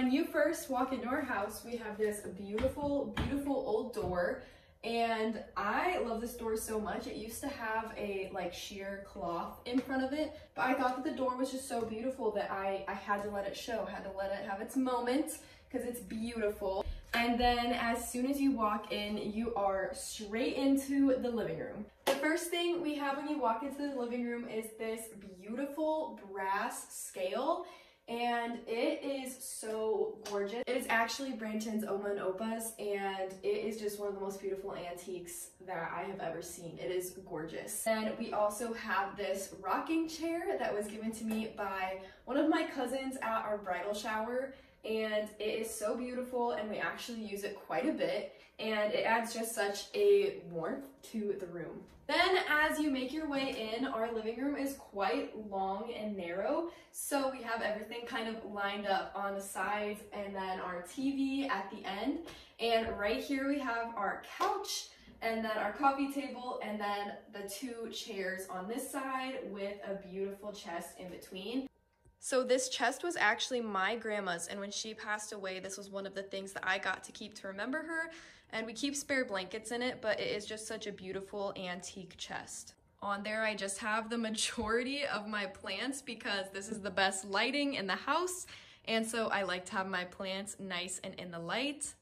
When you first walk into our house, we have this beautiful, beautiful old door. And I love this door so much. It used to have a like sheer cloth in front of it, but I thought that the door was just so beautiful that I had to let it show, had to let it have its moment because it's beautiful. And then as soon as you walk in, you are straight into the living room. The first thing we have when you walk into the living room is this beautiful brass scale. And it is so gorgeous. It is actually Branton's Oma and Opa's, and it is just one of the most beautiful antiques that I have ever seen. It is gorgeous. And we also have this rocking chair that was given to me by one of my cousins at our bridal shower, and it is so beautiful, and we actually use it quite a bit, and it adds just such a warmth to the room. Then as you make your way in, our living room is quite long and narrow, so we have everything kind of lined up on the sides and then our TV at the end. And right here we have our couch and then our coffee table and then the two chairs on this side with a beautiful chest in between. So this chest was actually my grandma's, and when she passed away, this was one of the things that I got to keep to remember her. And we keep spare blankets in it, but it is just such a beautiful antique chest. On there, I just have the majority of my plants because this is the best lighting in the house. And so I like to have my plants nice and in the light.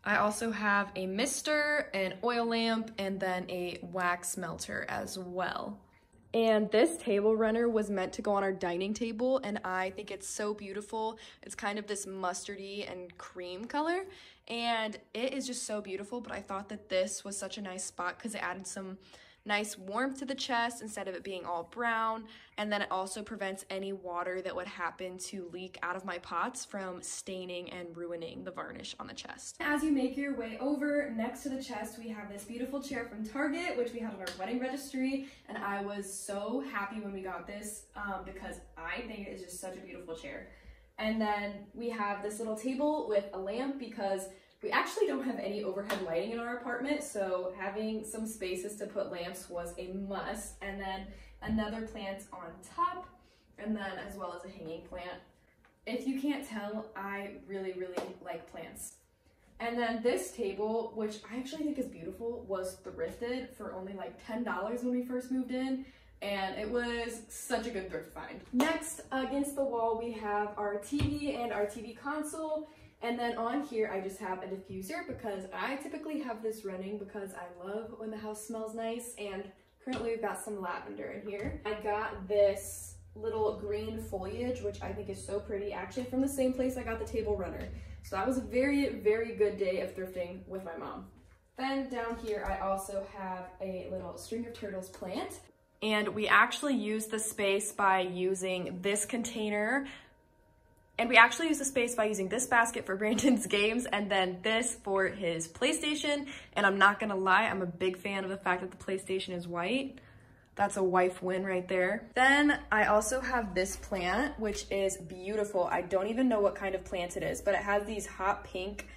I also have a mister, an oil lamp, and then a wax melter as well. And this table runner was meant to go on our dining table, and I think it's so beautiful. It's kind of this mustardy and cream color, and it is just so beautiful, but I thought that this was such a nice spot because it added some nice warmth to the chest instead of it being all brown, and then it also prevents any water that would happen to leak out of my pots from staining and ruining the varnish on the chest. As you make your way over, next to the chest we have this beautiful chair from Target, which we had on our wedding registry, and I was so happy when we got this because I think it is just such a beautiful chair. And then we have this little table with a lamp because we actually don't have any overhead lighting in our apartment, so having some spaces to put lamps was a must. And then another plant on top, and then as well as a hanging plant. If you can't tell, I really, really like plants. And then this table, which I actually think is beautiful, was thrifted for only like $10 when we first moved in, and it was such a good thrift find. Next, against the wall, we have our TV and our TV console. And then on here, I just have a diffuser because I typically have this running because I love when the house smells nice, and currently we've got some lavender in here. I got this little green foliage, which I think is so pretty, actually from the same place I got the table runner. So that was a very, very good day of thrifting with my mom. Then down here, I also have a little string of turtles plant. And we actually use the space by using this container. And we actually use the space by using this basket for Brandon's games and then this for his PlayStation. And I'm not gonna lie, I'm a big fan of the fact that the PlayStation is white. That's a wife win right there. Then I also have this plant, which is beautiful. I don't even know what kind of plant it is, but it has these hot pink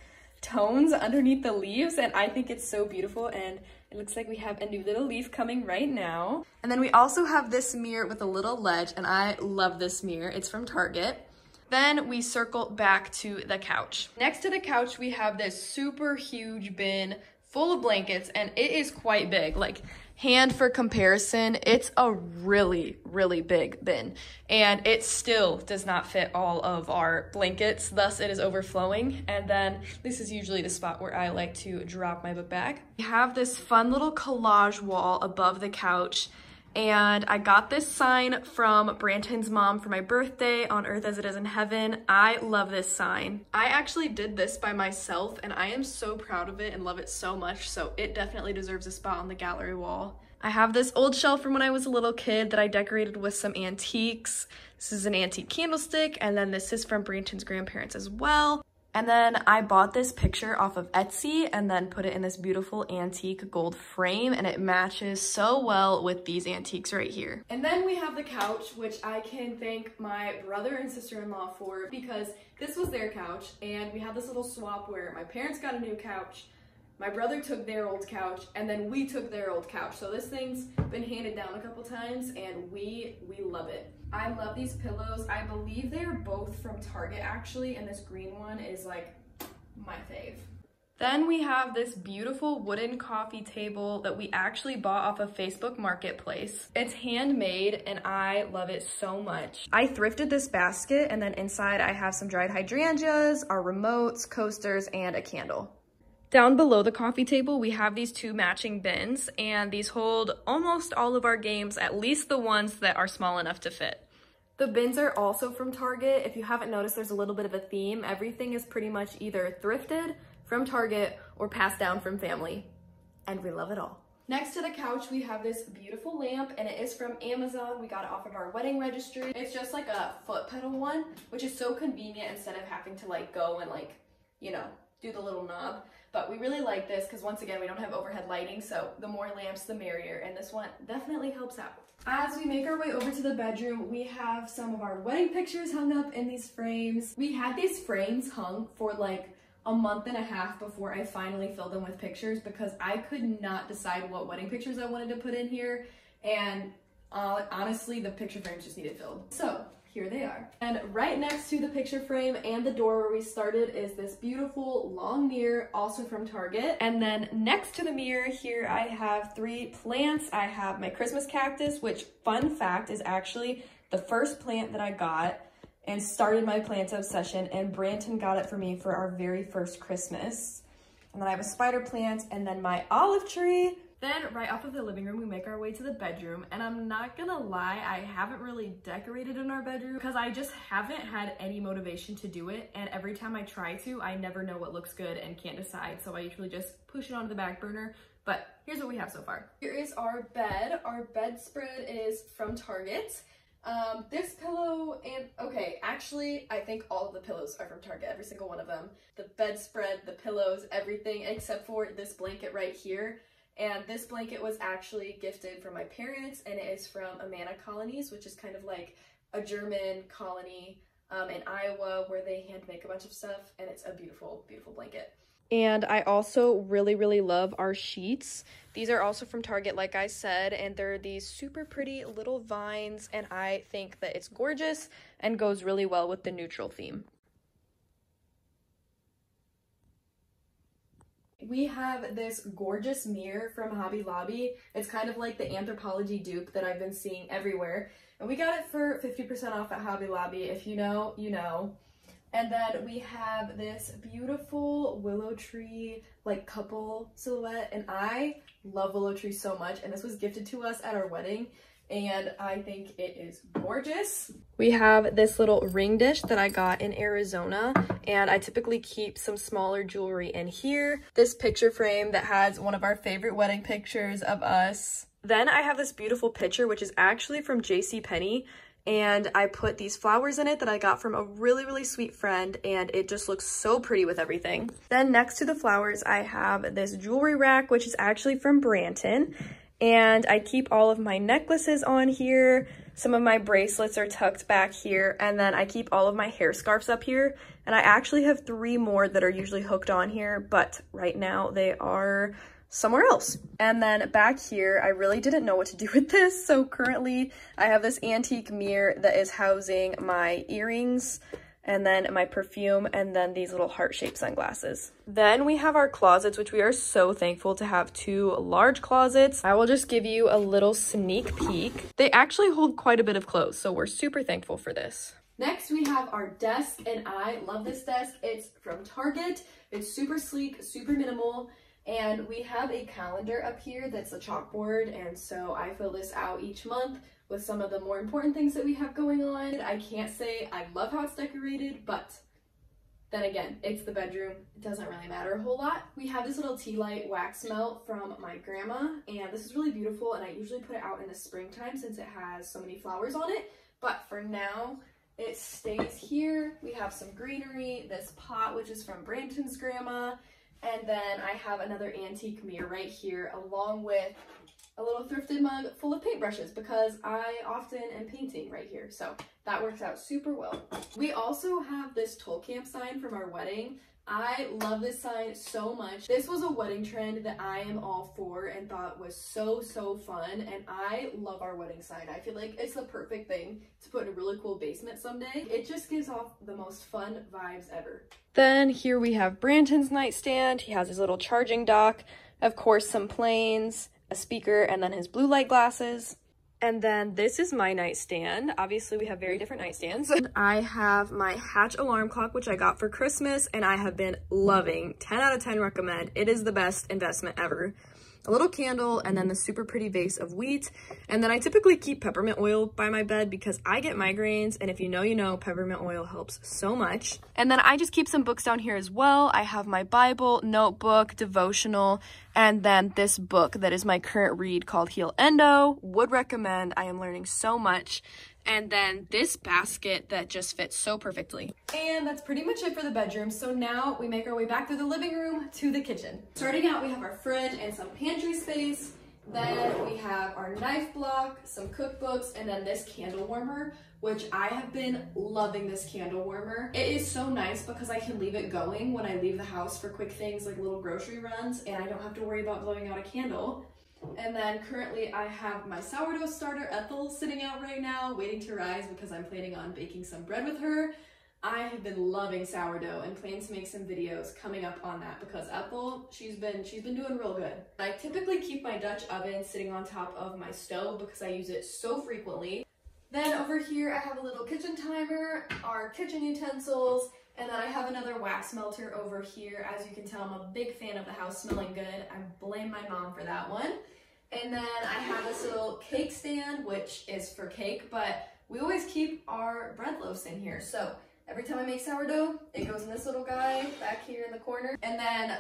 tones underneath the leaves, and I think it's so beautiful, and it looks like we have a new little leaf coming right now. And then we also have this mirror with a little ledge, and I love this mirror. It's from Target. Then we circle back to the couch. Next to the couch, we have this super huge bin full of blankets, and it is quite big. Like, hand for comparison, it's a really, really big bin, and it still does not fit all of our blankets, thus it is overflowing. And then this is usually the spot where I like to drop my book bag. We have this fun little collage wall above the couch, and I got this sign from Branton's mom for my birthday, on earth as it is in heaven. I love this sign. I actually did this by myself, and I am so proud of it and love it so much, so it definitely deserves a spot on the gallery wall. I have this old shelf from when I was a little kid that I decorated with some antiques. This is an antique candlestick, and then this is from Branton's grandparents as well. And then I bought this picture off of Etsy and then put it in this beautiful antique gold frame, and it matches so well with these antiques right here. And then we have the couch, which I can thank my brother and sister-in-law for because this was their couch, and we had this little swap where my parents got a new couch, my brother took their old couch, and then we took their old couch. So this thing's been handed down a couple times, and we love it. I love these pillows. I believe they're both from Target actually, and this green one is like my fave. Then we have this beautiful wooden coffee table that we actually bought off of Facebook Marketplace. It's handmade and I love it so much. I thrifted this basket, and then inside I have some dried hydrangeas, our remotes, coasters, and a candle. Down below the coffee table, we have these two matching bins, and these hold almost all of our games, at least the ones that are small enough to fit. The bins are also from Target. If you haven't noticed, there's a little bit of a theme. Everything is pretty much either thrifted from Target or passed down from family, and we love it all. Next to the couch, we have this beautiful lamp, and it is from Amazon. We got it off of our wedding registry. It's just like a foot pedal one, which is so convenient instead of having to like go and like, you know, do the little knob. But we really like this because once again, we don't have overhead lighting, so the more lamps, the merrier, and this one definitely helps out. As we make our way over to the bedroom, we have some of our wedding pictures hung up in these frames. We had these frames hung for like a month and a half before I finally filled them with pictures because I could not decide what wedding pictures I wanted to put in here, and honestly, the picture frames just needed filled. So here they are. And right next to the picture frame and the door where we started is this beautiful long mirror, also from Target. And then next to the mirror here, I have 3 plants. I have my Christmas cactus, which, fun fact, is actually the first plant that I got and started my plant obsession, and Branton got it for me for our very first Christmas. And then I have a spider plant, and then my olive tree. Then right off of the living room, we make our way to the bedroom, and I'm not gonna lie, I haven't really decorated in our bedroom because I just haven't had any motivation to do it, and every time I try to, I never know what looks good and can't decide, so I usually just push it onto the back burner. But here's what we have so far. Here is our bed. Our bedspread is from Target. This pillow and, okay, actually, I think all of the pillows are from Target, every single one of them. The bedspread, the pillows, everything except for this blanket right here. And this blanket was actually gifted from my parents, and it is from Amana Colonies, which is kind of like a German colony in Iowa where they hand make a bunch of stuff, and it's a beautiful, beautiful blanket. And I also really love our sheets. These are also from Target, like I said, and they're these super pretty little vines, and I think that it's gorgeous and goes really well with the neutral theme. We have this gorgeous mirror from Hobby Lobby. It's kind of like the Anthropology dupe that I've been seeing everywhere. And we got it for 50% off at Hobby Lobby. If you know, you know. And then we have this beautiful willow tree, like couple silhouette. And I love willow trees so much. And this was gifted to us at our wedding, and I think it is gorgeous. We have this little ring dish that I got in Arizona, and I typically keep some smaller jewelry in here. This picture frame that has one of our favorite wedding pictures of us. Then I have this beautiful picture, which is actually from JCPenney, and I put these flowers in it that I got from a really sweet friend, and it just looks so pretty with everything. Then next to the flowers, I have this jewelry rack, which is actually from Branton. And I keep all of my necklaces on here. Some of my bracelets are tucked back here. And then I keep all of my hair scarves up here. And I actually have 3 more that are usually hooked on here, but right now they are somewhere else. And then back here, I really didn't know what to do with this. So currently I have this antique mirror that is housing my earrings, and then my perfume, and then these little heart-shaped sunglasses. Then we have our closets, which we are so thankful to have 2 large closets. I will just give you a little sneak peek. They actually hold quite a bit of clothes, so we're super thankful for this. Next, we have our desk, and I love this desk. It's from Target. It's super sleek, super minimal, and we have a calendar up here that's a chalkboard, and so I fill this out each month with some of the more important things that we have going on. I can't say I love how it's decorated, but then again, it's the bedroom. It doesn't really matter a whole lot. We have this little tea light wax melt from my grandma, and this is really beautiful, and I usually put it out in the springtime since it has so many flowers on it, but for now, it stays here. We have some greenery, this pot, which is from Branton's grandma, and then I have another antique mirror right here, along with a little thrifted mug full of paintbrushes because I often am painting right here, so that works out super well. We also have this Tolkamp sign from our wedding I love this sign so much. This was a wedding trend that I am all for and thought was so fun, and I love our wedding sign. I feel like it's the perfect thing to put in a really cool basement someday. It just gives off the most fun vibes ever. Then here we have Branton's nightstand. He has his little charging dock, of course some planes, a speaker, and then his blue light glasses. And then this is my nightstand. Obviously, we have very different nightstands. I have my Hatch alarm clock, which I got for Christmas, and I have been loving. 10 out of 10 recommend. It is the best investment ever. A little candle, and then the super pretty vase of wheat. And then I typically keep peppermint oil by my bed because I get migraines, and if you know, peppermint oil helps so much. And then I just keep some books down here as well. I have my Bible, notebook, devotional, and then this book that is my current read called Heal Endo. Would recommend. I am learning so much. And then this basket that just fits so perfectly. And that's pretty much it for the bedroom. So now we make our way back through the living room to the kitchen. Starting out, we have our fridge and some pantry space. Then we have our knife block, some cookbooks, and then this candle warmer, which I have been loving this candle warmer. It is so nice because I can leave it going when I leave the house for quick things like little grocery runs, and I don't have to worry about blowing out a candle. And then currently I have my sourdough starter, Ethel, sitting out right now, waiting to rise because I'm planning on baking some bread with her. I have been loving sourdough and plan to make some videos coming up on that because Ethel, she's been doing real good. I typically keep my Dutch oven sitting on top of my stove because I use it so frequently. Then over here I have a little kitchen timer, our kitchen utensils, and then I have another wax melter over here. As you can tell, I'm a big fan of the house smelling good. I blame my mom for that one. And then I have this little cake stand, which is for cake, but we always keep our bread loaves in here. So every time I make sourdough, it goes in this little guy back here in the corner. And then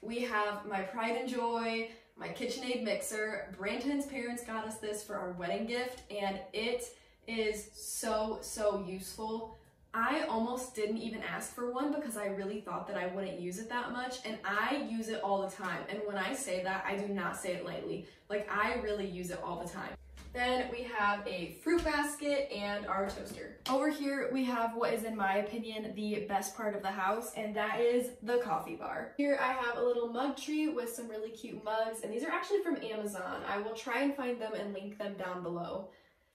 we have my Pride and Joy, my KitchenAid mixer. Branton's parents got us this for our wedding gift, and it is so useful. I almost didn't even ask for one because I really thought that I wouldn't use it that much, and I use it all the time. And when I say that, I do not say it lightly. Like, I really use it all the time. Then we have a fruit basket and our toaster. Over here, we have what is, in my opinion, the best part of the house, and that is the coffee bar. Here I have a little mug tree with some really cute mugs, and these are actually from Amazon. I will try and find them and link them down below.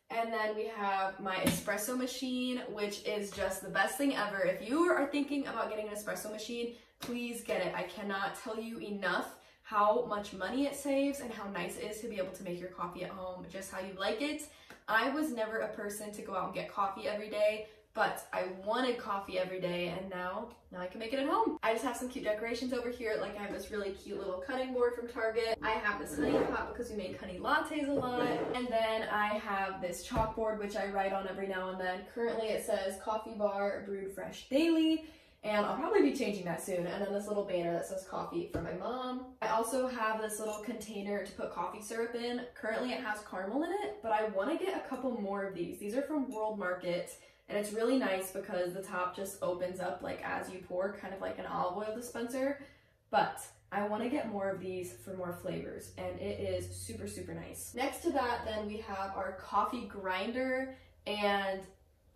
And then we have my espresso machine, which is just the best thing ever. If you are thinking about getting an espresso machine, please get it. I cannot tell you enough how much money it saves and how nice it is to be able to make your coffee at home just how you like it. I was never a person to go out and get coffee every day, but I wanted coffee every day, and now I can make it at home. I just have some cute decorations over here. Like, I have this really cute little cutting board from Target. I have this honey pot because we make honey lattes a lot. And then I have this chalkboard, which I write on every now and then. Currently it says coffee bar brewed fresh daily, and I'll probably be changing that soon. And then this little banner that says coffee from my mom. I also have this little container to put coffee syrup in. Currently it has caramel in it, but I want to get a couple more of these. These are from World Market. And it's really nice because the top just opens up like as you pour, kind of like an olive oil dispenser. But I want to get more of these for more flavors, and it is super nice. Next to that, then we have our coffee grinder, and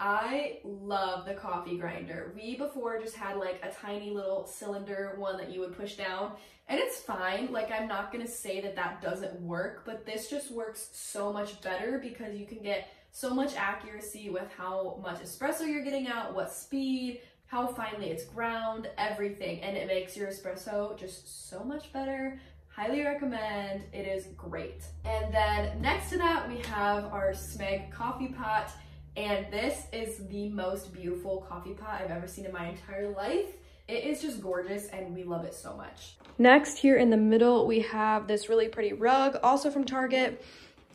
I love the coffee grinder. We before just had like a tiny little cylinder one that you would push down, and it's fine. Like, I'm not gonna say that that doesn't work, but this just works so much better because you can get so much accuracy with how much espresso you're getting out, what speed, how finely it's ground, everything, and it makes your espresso just so much better. Highly recommend. It is great. And then next to that, we have our Smeg coffee pot, and this is the most beautiful coffee pot I've ever seen in my entire life. It is just gorgeous, and we love it so much. Next, here in the middle, we have this really pretty rug, also from Target,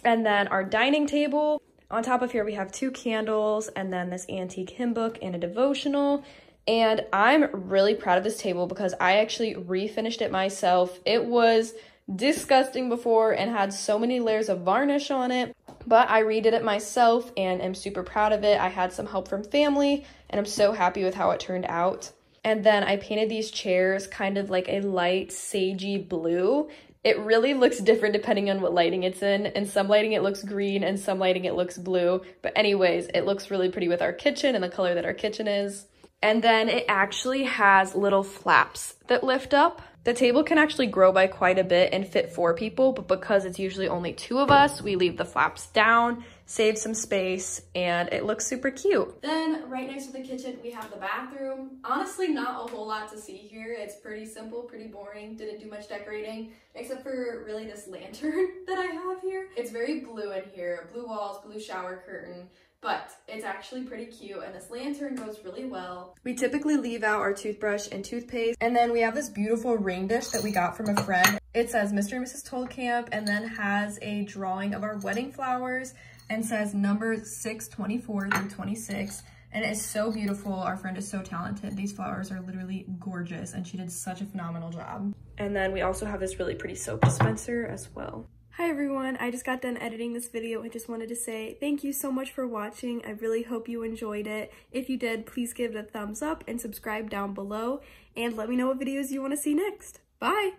and then our dining table. On top of here, we have 2 candles and then this antique hymn book and a devotional. And I'm really proud of this table because I actually refinished it myself. It was disgusting before and had so many layers of varnish on it, but I redid it myself and am super proud of it. I had some help from family, and I'm so happy with how it turned out. And then I painted these chairs kind of like a light sagey blue. It really looks different depending on what lighting it's in. In some lighting it looks green, and some lighting it looks blue. But anyways, it looks really pretty with our kitchen and the color that our kitchen is. And then it actually has little flaps that lift up. The table can actually grow by quite a bit and fit 4 people, but because it's usually only 2 of us, we leave the flaps down, save some space, and it looks super cute. Then right next to the kitchen, we have the bathroom. Honestly, not a whole lot to see here. It's pretty simple, pretty boring. Didn't do much decorating, except for really this lantern that I have here. It's very blue in here, blue walls, blue shower curtain, but it's actually pretty cute, and this lantern goes really well. We typically leave out our toothbrush and toothpaste, and then we have this beautiful ring dish that we got from a friend. It says Mr. and Mrs. Tolkamp, and then has a drawing of our wedding flowers, and says numbers 624 through 26, and it is so beautiful. Our friend is so talented. These flowers are literally gorgeous, and she did such a phenomenal job. And then we also have this really pretty soap dispenser as well. Hi everyone, I just got done editing this video. I just wanted to say thank you so much for watching. I really hope you enjoyed it. If you did, please give it a thumbs up and subscribe down below, and let me know what videos you want to see next. Bye!